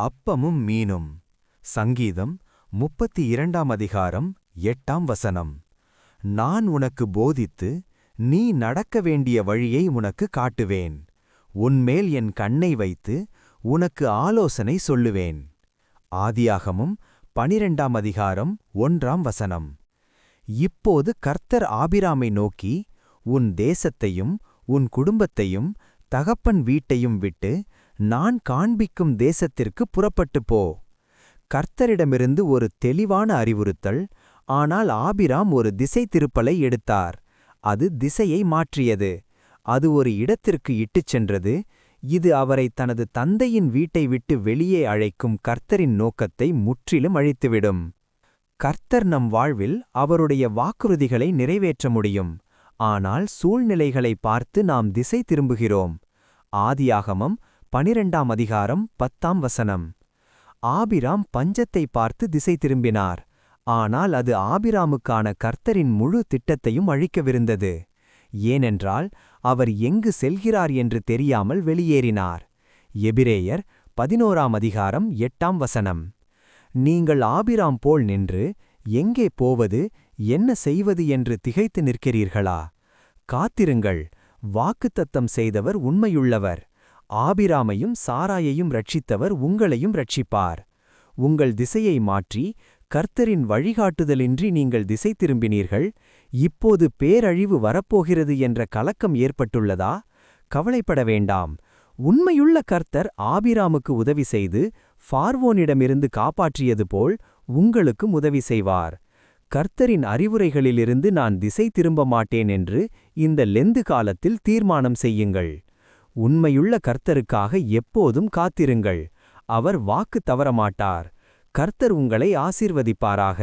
அப்பமும் மீனும். சங்கீதம் 32ஆம் அதிகாரம் 8ஆம் வசனம். நான் உனக்கு போதித்து, நீ நடக்க வேண்டிய வழியை உனக்கு காட்டுவேன். உன்மேல் என் கண்ணை வைத்து, உனக்கு ஆலோசனை சொல்லுவேன். ஆதியாகமம் 12ஆம் அதிகாரம் 1ஆம் வசனம். இப்போது கர்த்தர் ஆபிராமை நோக்கி, உன் தேசத்தையும் உன் குடும்பத்தையும் தகப்பன் வீட்டையும் விட்டு நான் காண்பிக்கும் தேசத்திற்கு புறப்பட்டுப் போ. கர்த்தரிடமிருந்து ஒரு தெளிவான அறிவுறுத்தல். ஆனால் ஆபிராம் ஒரு திசை திருப்பலை எடுத்தார். அது திசையை மாற்றியது. அது ஒரு இடத்திற்கு இட்டுச் சென்றது. இது அவரை தனது தந்தையின் வீட்டை விட்டு வெளியே அழைக்கும் கர்த்தரின் நோக்கத்தை முற்றிலும் அழித்துவிடும். கர்த்தர் நம் வாழ்வில் அவருடைய வாக்குறுதிகளை நிறைவேற்ற முடியும். ஆனால் சூழ்நிலைகளை பார்த்து நாம் திசை திரும்புகிறோம். ஆதியாகமம் 12ஆம் அதிகாரம் 10ஆம் வசனம். ஆபிராம் பஞ்சத்தை பார்த்து திசை திரும்பினார். ஆனால் அது ஆபிராமுக்கான கர்த்தரின் முழு திட்டத்தையும் அழிக்கவிருந்தது. ஏனென்றால் அவர் எங்கு செல்கிறார் என்று தெரியாமல் வெளியேறினார். எபிரேயர் 11ஆம் அதிகாரம் 8ஆம் வசனம். நீங்கள் ஆபிராம் போல் நின்று, எங்கே போவது, என்ன செய்வது என்று திகைத்து நிற்கிறீர்களா? காத்திருங்கள். வாக்குத்தத்தம் செய்தவர் உண்மையுள்ளவர். ஆபிராமையும் சாராயையும் ரட்சித்தவர் உங்களையும் ரட்சிப்பார். உங்கள் திசையை மாற்றி, கர்த்தரின் வழிகாட்டுதலின்றி நீங்கள் திசை திரும்பினீர்கள். இப்போது பேரழிவு வரப்போகிறது என்ற கலக்கம் ஏற்பட்டுள்ளதா? கவலைப்பட வேண்டாம். உண்மையுள்ள கர்த்தர் ஆபிராமுக்கு உதவி செய்து பார்வோனிடமிருந்து காப்பாற்றியது போல் உங்களுக்கும் உதவி செய்வார். கர்த்தரின் அறிவுரைகளிலிருந்து நான் திசை திரும்ப மாட்டேன் என்று இந்த லெந்து காலத்தில் தீர்மானம் செய்யுங்கள். உண்மையுள்ள கர்த்தருக்காக எப்போதும் காத்திருங்கள். அவர் வாக்கு தவறமாட்டார். கர்த்தர் உங்களை ஆசீர்வதிப்பாராக.